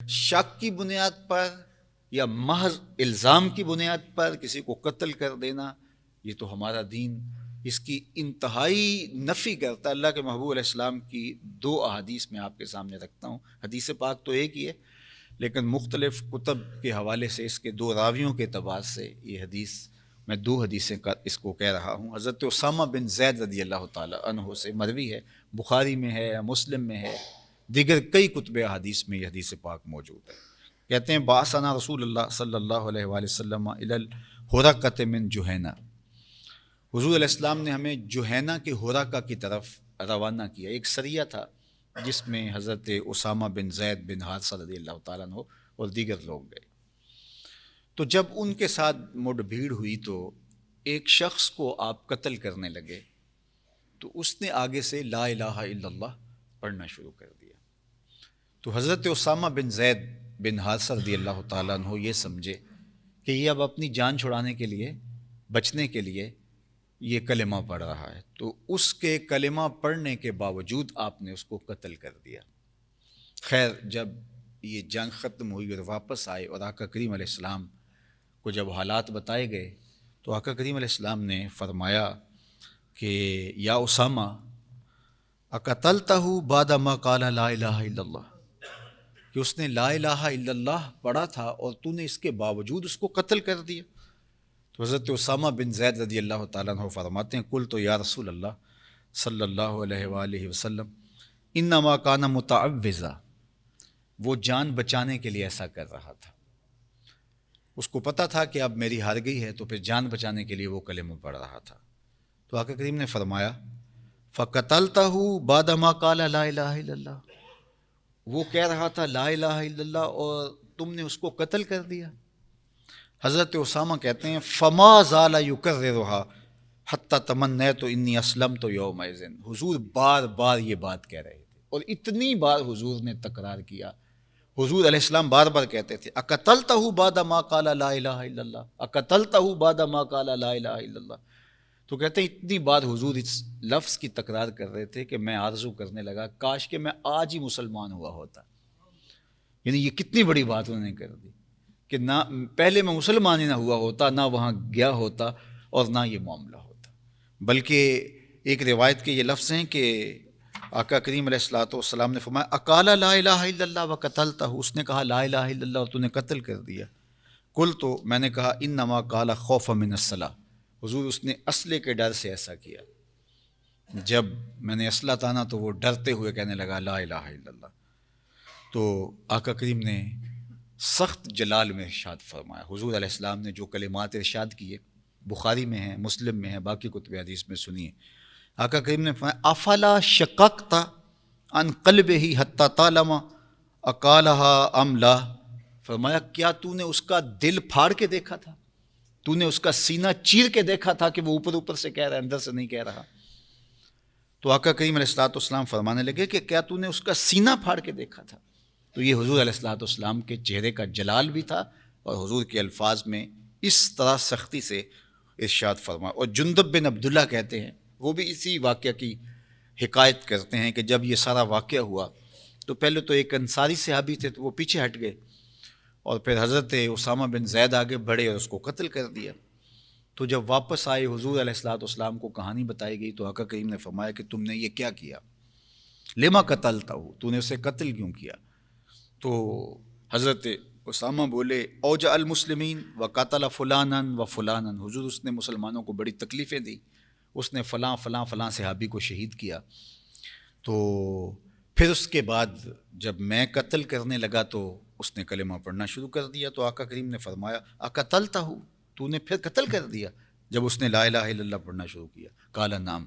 شک کی بنیاد پر یا محض الزام کی بنیاد پر کسی کو قتل کر دینا، یہ تو ہمارا دین اس کی انتہائی نفی کرتا ہے۔ اللہ کے محبوب علیہ السلام کی دو احادیث میں آپ کے سامنے رکھتا ہوں، حدیث پاک تو ایک ہی ہے لیکن مختلف کتب کے حوالے سے اس کے دو راویوں کے اعتبار سے یہ حدیث میں دو حدیثیں اس کو کہہ رہا ہوں۔ حضرت اسامہ بن زید رضی اللہ تعالیٰ عنہ سے مروی ہے، بخاری میں ہے، مسلم میں ہے، دیگر کئی کتب احادیث میں یہ حدیث پاک موجود ہے۔ کہتے ہیں بعثنا رسول اللہ صلی اللہ علیہ وآلہ وسلم الی الحرقۃ من جہینہ، حضور علیہ السلام نے ہمیں جہینہ کے حرقہ کی طرف روانہ کیا۔ ایک سریہ تھا جس میں حضرت اسامہ بن زید بن حارثہ رضی اللہ تعالیٰ عنہ اور دیگر لوگ گئے۔ تو جب ان کے ساتھ مڈ بھیڑ ہوئی تو ایک شخص کو آپ قتل کرنے لگے تو اس نے آگے سے لا الہ الا اللہ پڑھنا شروع کر دیا۔ تو حضرت اسامہ بن زید بن حارثہ رضی اللہ تعالیٰ عنہ یہ سمجھے کہ یہ اب اپنی جان چھڑانے کے لیے، بچنے کے لیے یہ کلمہ پڑھ رہا ہے، تو اس کے کلمہ پڑھنے کے باوجود آپ نے اس کو قتل کر دیا۔ خیر جب یہ جنگ ختم ہوئی اور واپس آئے اور آقا کریم علیہ السلام کو جب حالات بتائے گئے تو آقا کریم علیہ السلام نے فرمایا کہ یا اسامہ اقتلتہ بعد ما قال لا الہ الا اللہ، کہ اس نے لا الہ الا اللہ پڑھا تھا اور تو نے اس کے باوجود اس کو قتل کر دیا۔ تو حضرت اسامہ بن زید رضی اللہ تعالیٰ عنہ فرماتے ہیں قلت یا رسول اللہ صلی اللہ علیہ وآلہ وسلم انما کان متعوذا، وہ جان بچانے کے لیے ایسا کر رہا تھا، اس کو پتہ تھا کہ اب میری ہار گئی ہے تو پھر جان بچانے کے لیے وہ کلمہ پڑھ رہا تھا۔ تو آقا کریم نے فرمایا فَقَتَلْتَهُ بعد ما قال لا الہ الا اللہ، وہ کہہ رہا تھا لا الہ الا اللہ اور تم نے اس کو قتل کر دیا۔ حضرت اسامہ کہتے ہیں فما زال یکررها حتی تمنیت انی اسلمت یومئذ، حضور بار بار یہ بات کہہ رہے تھے اور اتنی بار حضور نے تکرار کیا، حضور علیہ السلام بار بار کہتے تھے اقتلتہ بعد ما قال لا الہ الا اللہ، اقتلتہ بعد ما قال لا الہ الا اللہ۔ تو کہتے ہیں اتنی بار حضور اس لفظ کی تکرار کر رہے تھے کہ میں آرزو کرنے لگا کاش کہ میں آج ہی مسلمان ہوا ہوتا۔ یعنی یہ کتنی بڑی بات انہوں نے کر دی کہ نہ پہلے میں مسلمان ہی نہ ہوا ہوتا، نہ وہاں گیا ہوتا اور نہ یہ معاملہ ہوتا۔ بلکہ ایک روایت کے یہ لفظ ہیں کہ آقا کریم علیہ الصلوۃ والسلام نے فرمایا اقال لا الہ الا اللہ وقتلتہ، اس نے کہا لا الہ الا اللہ اور تو نے قتل کر دیا۔ قلت، تو میں نے کہا انما قال خوفا من الصلاۃ، حضور اس نے اسلحے کے ڈر سے ایسا کیا۔ جب میں نے اسلحہ تانا تو وہ ڈرتے ہوئے کہنے لگا لا الہ الا اللہ۔ تو آقا کریم نے سخت جلال میں ارشاد فرمایا، حضور علیہ السلام نے جو کلمات ارشاد کیے بخاری میں ہیں، مسلم میں ہیں، باقی کتب حدیث میں سنیے۔ آقا کریم نے فرمایا افلا شققت عن قلبہ حتی تعلم اقالہا ام لا، فرمایا کیا تو نے اس کا دل پھاڑ کے دیکھا تھا، تو نے اس کا سینہ چیر کے دیکھا تھا کہ وہ اوپر اوپر سے کہہ رہا ہے اندر سے نہیں کہہ رہا؟ تو آقا کریم علیہ الصلوۃ والسلام فرمانے لگے کہ کیا تو نے اس کا سینہ پھاڑ کے دیکھا تھا؟ تو یہ حضور علیہ الصلوۃ والسلام کے چہرے کا جلال بھی تھا اور حضور کے الفاظ میں اس طرح سختی سے ارشاد فرمایا۔ اور جندب بن عبداللہ کہتے ہیں، وہ بھی اسی واقعہ کی حکایت کرتے ہیں کہ جب یہ سارا واقعہ ہوا تو پہلے تو ایک انصاری صحابی تھے تو وہ پیچھے ہٹ گئے اور پھر حضرت اسامہ بن زید آگے بڑھے اور اس کو قتل کر دیا۔ تو جب واپس آئے حضور علیہ الصلوۃ والسلام کو کہانی بتائی گئی تو آقا کریم نے فرمایا کہ تم نے یہ کیا کیا، لما قتلتہ، تو نے اسے قتل کیوں کیا؟ تو حضرت اسامہ بولے اوجع المسلمین وقتل فلانا و فلانا، حضور اس نے مسلمانوں کو بڑی تکلیفیں دی، اس نے فلاں فلاں فلاں صحابی کو شہید کیا۔ تو پھر اس کے بعد جب میں قتل کرنے لگا تو اس نے کلمہ پڑھنا شروع کر دیا۔ تو آقا کریم نے فرمایا اقتلتہ، تو نے پھر قتل کر دیا جب اس نے لا الہ الا اللہ پڑھنا شروع کیا؟ قال نعم،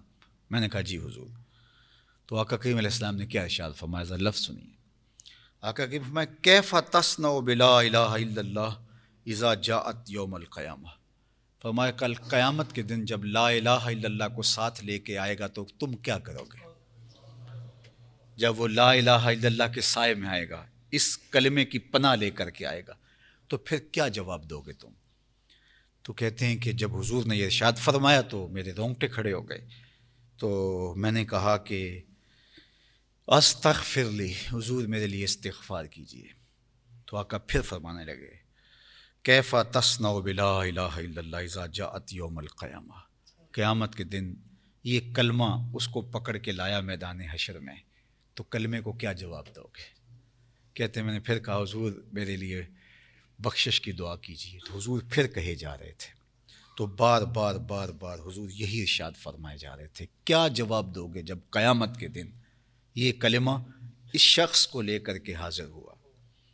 میں نے کہا جی حضور۔ تو آقا کریم علیہ السلام نے کیا ارشاد فرمایا، ذرا لفظ سنیے۔ آقا کریم فرمایا کیف تصنع بلا الہ الا اللہ اذا جاءت یوم القیامہ، فرمایا کل قیامت کے دن جب لا الہ الا اللہ کو ساتھ لے کے آئے گا تو تم کیا کرو گے؟ جب وہ لا الہ الا اللہ کے سائے میں آئے گا، اس کلمے کی پناہ لے کر کے آئے گا تو پھر کیا جواب دو گے تم؟ تو کہتے ہیں کہ جب حضور نے یہ ارشاد فرمایا تو میرے رونگٹے کھڑے ہو گئے۔ تو میں نے کہا کہ استغفر لی، حضور میرے لیے استغفار کیجیے۔ تو آقا پھر فرمانے لگے کیفا تصنع بلا الہ الا اللہ اذا جاءت یوم القیامہ، قیامت کے دن یہ کلمہ اس کو پکڑ کے لایا میدان حشر میں، تو کلمے کو کیا جواب دو گے؟ کہتے ہیں میں نے پھر کہا حضور میرے لیے بخشش کی دعا کیجیے، تو حضور پھر کہے جا رہے تھے، تو بار بار بار بار حضور یہی ارشاد فرمائے جا رہے تھے کیا جواب دو گے جب قیامت کے دن یہ کلمہ اس شخص کو لے کر کے حاضر ہوا۔